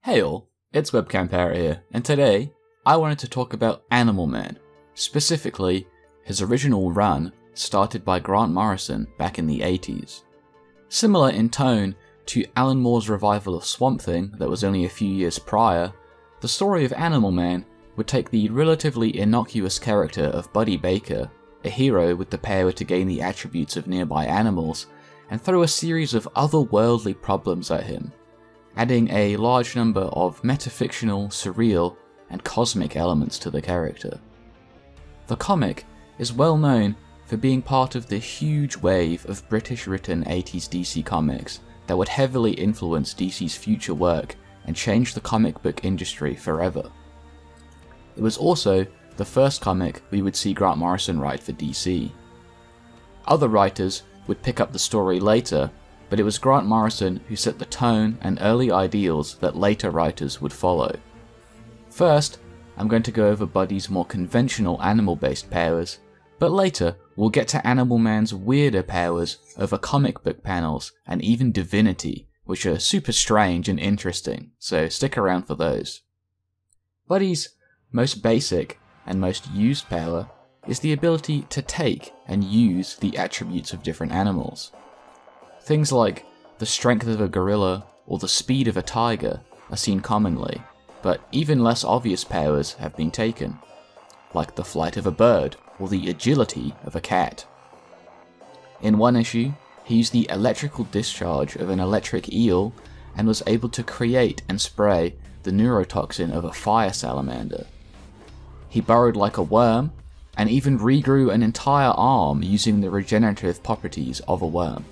Hey all, it's Webcamparrot here, and today I wanted to talk about Animal Man, specifically his original run started by Grant Morrison back in the 80s. Similar in tone to Alan Moore's revival of Swamp Thing that was only a few years prior, the story of Animal Man would take the relatively innocuous character of Buddy Baker, a hero with the power to gain the attributes of nearby animals, and throw a series of otherworldly problems at him, adding a large number of metafictional, surreal, and cosmic elements to the character. The comic is well known for being part of the huge wave of British-written 80s DC comics that would heavily influence DC's future work and change the comic book industry forever. It was also the first comic we would see Grant Morrison write for DC. Other writers would pick up the story later, but it was Grant Morrison who set the tone and early ideals that later writers would follow. First, I'm going to go over Buddy's more conventional animal-based powers, but later we'll get to Animal Man's weirder powers over comic book panels and even divinity, which are super strange and interesting, so stick around for those. Buddy's most basic and most used power is the ability to take and use the attributes of different animals. Things like the strength of a gorilla or the speed of a tiger are seen commonly, but even less obvious powers have been taken, like the flight of a bird or the agility of a cat. In one issue, he used the electrical discharge of an electric eel and was able to create and spray the neurotoxin of a fire salamander. He burrowed like a worm and even regrew an entire arm using the regenerative properties of a worm.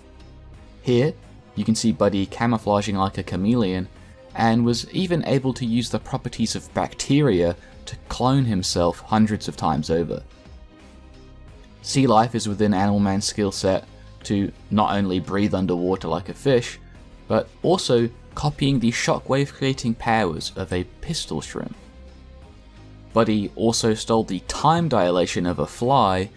Here, you can see Buddy camouflaging like a chameleon, and was even able to use the properties of bacteria to clone himself hundreds of times over. Sea life is within Animal Man's skill set to not only breathe underwater like a fish, but also copying the shockwave creating powers of a pistol shrimp. Buddy also stole the time dilation of a fly,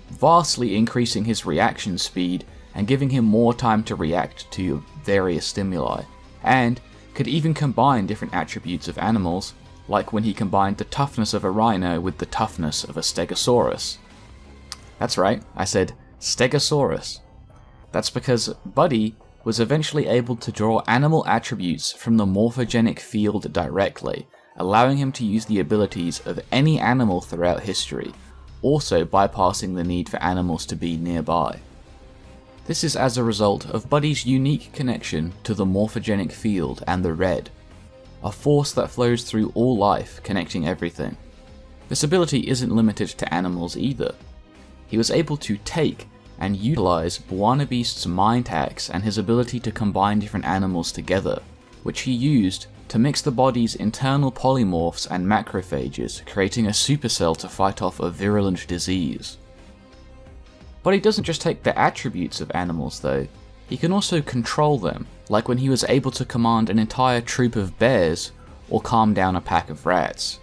vastly increasing his reaction speed and giving him more time to react to various stimuli, and could even combine different attributes of animals, like when he combined the toughness of a rhino with the toughness of a stegosaurus. That's right, I said stegosaurus. That's because Buddy was eventually able to draw animal attributes from the morphogenic field directly, allowing him to use the abilities of any animal throughout history, also bypassing the need for animals to be nearby. This is as a result of Buddy's unique connection to the morphogenic field and the red, a force that flows through all life, connecting everything. This ability isn't limited to animals either. He was able to take and utilize Bwana Beast's mind hacks and his ability to combine different animals together, which he used to mix the body's internal polymorphs and macrophages, creating a supercell to fight off a virulent disease. But he doesn't just take the attributes of animals though, he can also control them, like when he was able to command an entire troop of bears or calm down a pack of rats.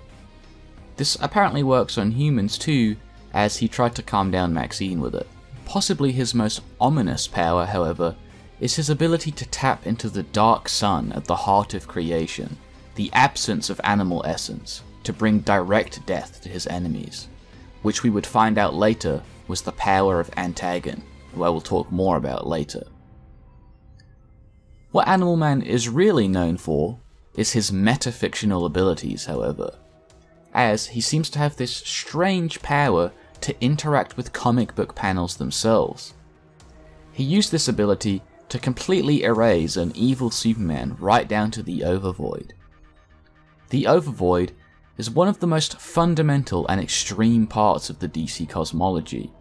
This apparently works on humans too, as he tried to calm down Maxine with it. Possibly his most ominous power, however, is his ability to tap into the dark sun at the heart of creation, the absence of animal essence, to bring direct death to his enemies, which we would find out later was the power of Antagon, who I will talk more about later. What Animal Man is really known for is his metafictional abilities, however, as he seems to have this strange power to interact with comic book panels themselves. He used this ability to completely erase an evil Superman right down to the Overvoid. The Overvoid is one of the most fundamental and extreme parts of the DC cosmology.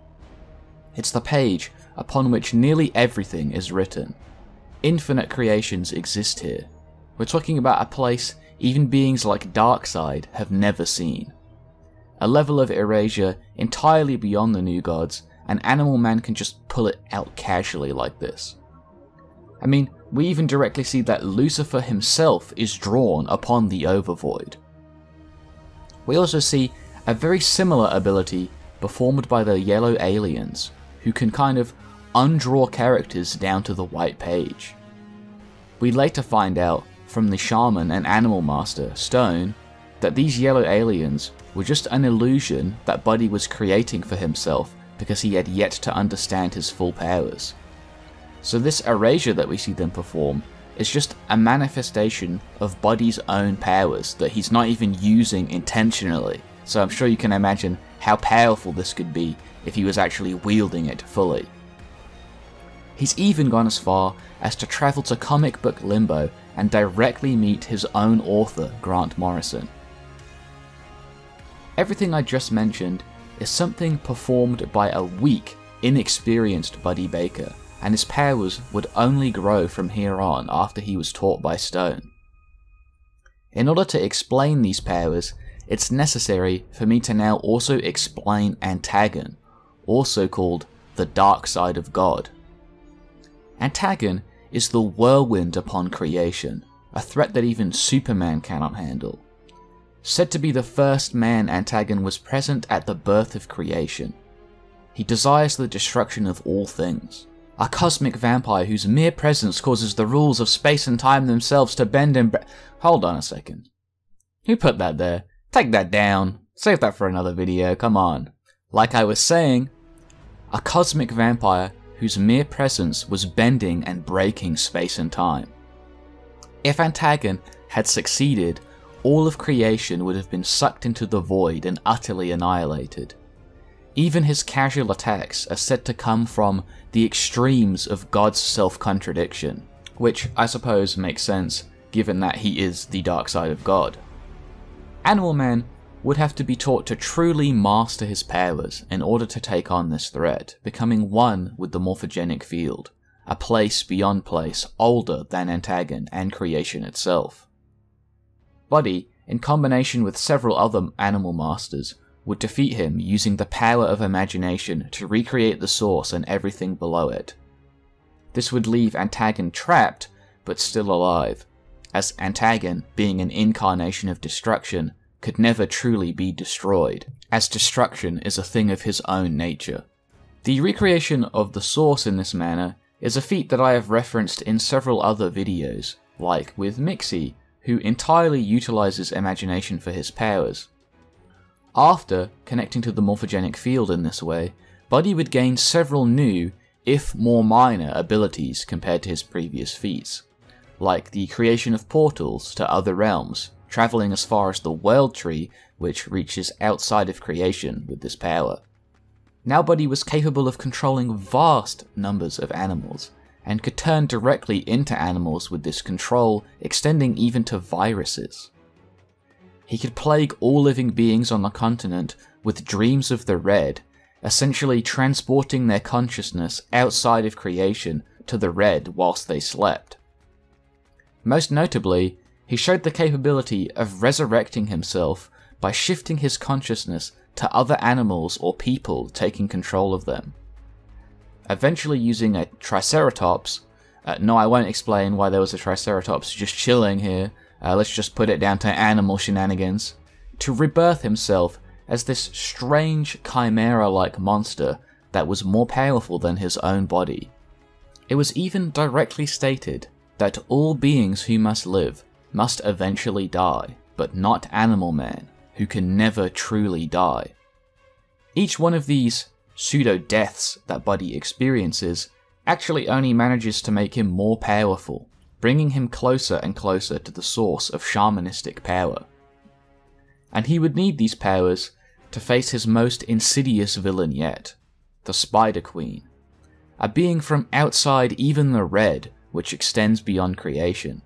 It's the page upon which nearly everything is written. Infinite creations exist here. We're talking about a place even beings like Darkseid have never seen. A level of erasure entirely beyond the New Gods, and Animal Man can just pull it out casually like this. I mean, we even directly see that Lucifer himself is drawn upon the Overvoid. We also see a very similar ability performed by the Yellow Aliens, who can kind of undraw characters down to the white page. We later find out from the shaman and animal master, Stone, that these yellow aliens were just an illusion that Buddy was creating for himself because he had yet to understand his full powers. So this erasure that we see them perform is just a manifestation of Buddy's own powers that he's not even using intentionally. So I'm sure you can imagine how powerful this could be if he was actually wielding it fully. He's even gone as far as to travel to comic book limbo and directly meet his own author, Grant Morrison. Everything I just mentioned is something performed by a weak, inexperienced Buddy Baker, and his powers would only grow from here on after he was taught by Stone. In order to explain these powers, it's necessary for me to now also explain Antagon, also called the Dark Side of God. Antagon is the whirlwind upon creation, a threat that even Superman cannot handle. Said to be the first man, Antagon was present at the birth of creation. He desires the destruction of all things. A cosmic vampire whose mere presence causes the rules of space and time themselves to bend and Hold on a second. Who put that there? Take that down. Save that for another video, come on. Like I was saying, a cosmic vampire whose mere presence was bending and breaking space and time. If Antagon had succeeded, all of creation would have been sucked into the void and utterly annihilated. Even his casual attacks are said to come from the extremes of God's self-contradiction, which I suppose makes sense given that he is the dark side of God. Animal Man would have to be taught to truly master his powers in order to take on this threat, becoming one with the morphogenic field, a place beyond place older than Antagon and creation itself. Buddy, in combination with several other animal masters, would defeat him using the power of imagination to recreate the source and everything below it. This would leave Antagon trapped, but still alive, as Antagon, being an incarnation of destruction, could never truly be destroyed, as destruction is a thing of his own nature. The recreation of the source in this manner is a feat that I have referenced in several other videos, like with Mixie, who entirely utilizes imagination for his powers. After connecting to the morphogenic field in this way, Buddy would gain several new, if more minor, abilities compared to his previous feats, like the creation of portals to other realms, travelling as far as the World Tree, which reaches outside of creation with this power. Now Buddy was capable of controlling vast numbers of animals, and could turn directly into animals with this control, extending even to viruses. He could plague all living beings on the continent with dreams of the red, essentially transporting their consciousness outside of creation to the red whilst they slept. Most notably, he showed the capability of resurrecting himself by shifting his consciousness to other animals or people taking control of them. Eventually using a Triceratops, no, I won't explain why there was a Triceratops just chilling here, let's just put it down to animal shenanigans, to rebirth himself as this strange chimera-like monster that was more powerful than his own body. It was even directly stated that all beings who must live must eventually die, but not Animal Man, who can never truly die. Each one of these pseudo-deaths that Buddy experiences actually only manages to make him more powerful, bringing him closer and closer to the source of shamanistic power. And he would need these powers to face his most insidious villain yet, the Spider Queen, a being from outside even the red, which extends beyond creation.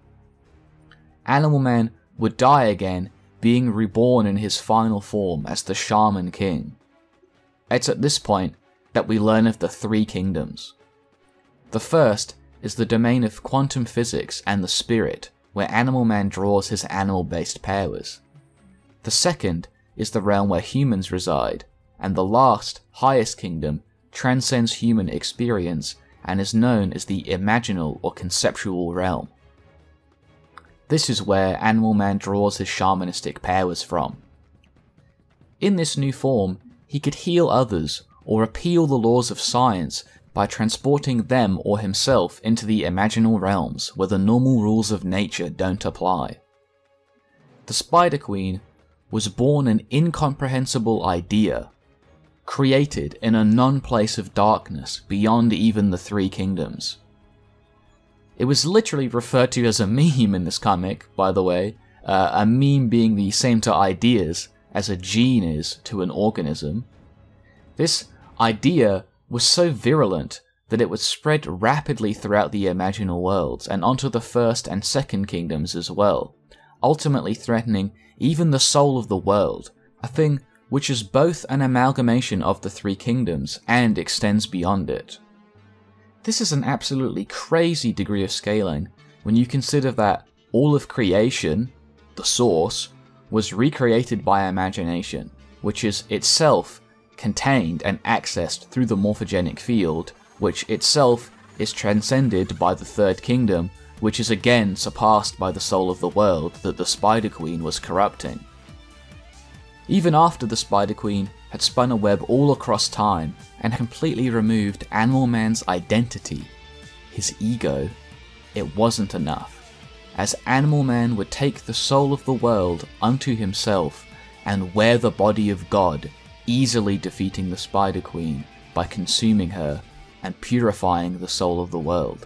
Animal Man would die again, being reborn in his final form as the Shaman King. It's at this point that we learn of the three kingdoms. The first is the domain of quantum physics and the spirit, where Animal Man draws his animal-based powers. The second is the realm where humans reside, and the last, highest kingdom transcends human experience and is known as the imaginal or conceptual realm. This is where Animal Man draws his shamanistic powers from. In this new form, he could heal others or appeal the laws of science by transporting them or himself into the imaginal realms where the normal rules of nature don't apply. The Spider Queen was born an incomprehensible idea, created in a non-place of darkness beyond even the Three Kingdoms. It was literally referred to as a meme in this comic, by the way, a meme being the same to ideas as a gene is to an organism. This idea was so virulent that it would spread rapidly throughout the imaginal worlds and onto the First and Second Kingdoms as well, ultimately threatening even the soul of the world, a thing which is both an amalgamation of the Three Kingdoms and extends beyond it. This is an absolutely crazy degree of scaling when you consider that all of creation, the source, was recreated by imagination, which is itself contained and accessed through the morphogenic field, which itself is transcended by the Third Kingdom, which is again surpassed by the soul of the world that the Spider Queen was corrupting. Even after the Spider Queen had spun a web all across time and completely removed Animal Man's identity, his ego, it wasn't enough, as Animal Man would take the soul of the world unto himself and wear the body of God, easily defeating the Spider Queen by consuming her and purifying the soul of the world.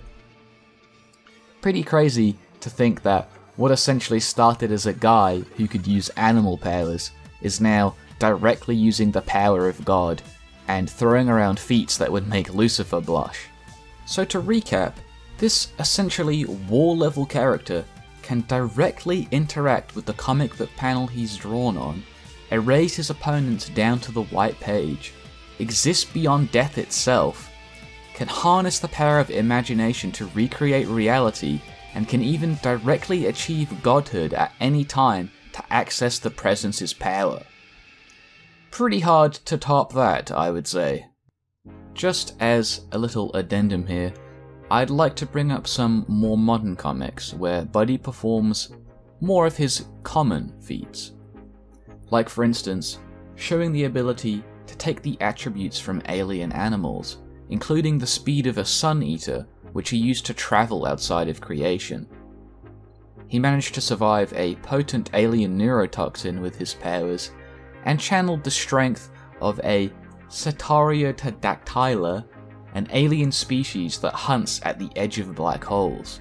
Pretty crazy to think that what essentially started as a guy who could use animal powers is now directly using the power of God and throwing around feats that would make Lucifer blush. So to recap, this essentially war-level character can directly interact with the comic book panel he's drawn on, erase his opponents down to the white page, exist beyond death itself, can harness the power of imagination to recreate reality, and can even directly achieve godhood at any time to access the Presence's power. Pretty hard to top that, I would say. Just as a little addendum here, I'd like to bring up some more modern comics where Buddy performs more of his common feats. Like for instance, showing the ability to take the attributes from alien animals, including the speed of a sun eater, which he used to travel outside of creation. He managed to survive a potent alien neurotoxin with his powers, and channeled the strength of a Cetoriodactyla, an alien species that hunts at the edge of black holes.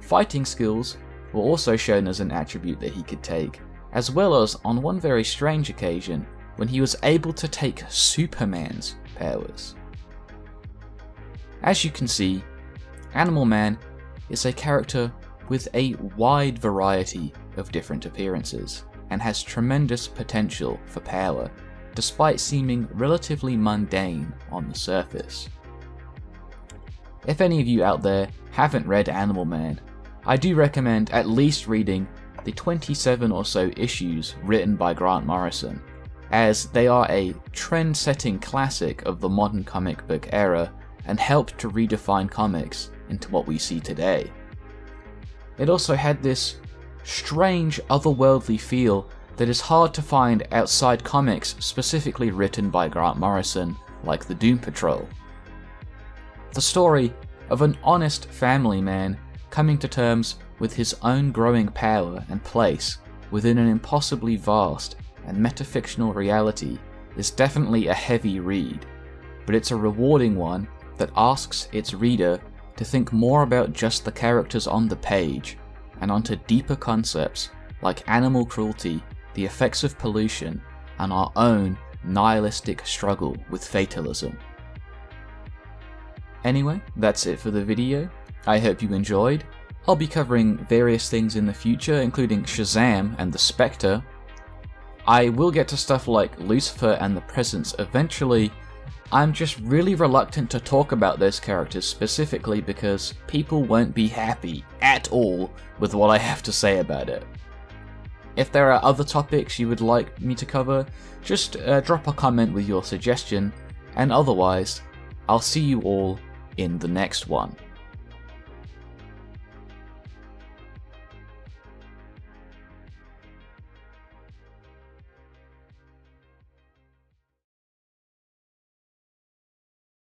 Fighting skills were also shown as an attribute that he could take, as well as on one very strange occasion when he was able to take Superman's powers. As you can see, Animal Man is a character with a wide variety of different appearances, and has tremendous potential for power, despite seeming relatively mundane on the surface. If any of you out there haven't read Animal Man, I do recommend at least reading the 27 or so issues written by Grant Morrison, as they are a trend-setting classic of the modern comic book era and helped to redefine comics into what we see today. It also had this strange otherworldly feel that is hard to find outside comics specifically written by Grant Morrison, like the Doom Patrol. The story of an honest family man coming to terms with his own growing power and place within an impossibly vast and metafictional reality is definitely a heavy read, but it's a rewarding one that asks its reader to think more about just the characters on the page and onto deeper concepts like animal cruelty, the effects of pollution, and our own nihilistic struggle with fatalism. Anyway, that's it for the video. I hope you enjoyed. I'll be covering various things in the future, including Shazam and the Spectre. I will get to stuff like Lucifer and the Presence eventually. I'm just really reluctant to talk about those characters specifically because people won't be happy at all with what I have to say about it. If there are other topics you would like me to cover, just drop a comment with your suggestion, and otherwise, I'll see you all in the next one.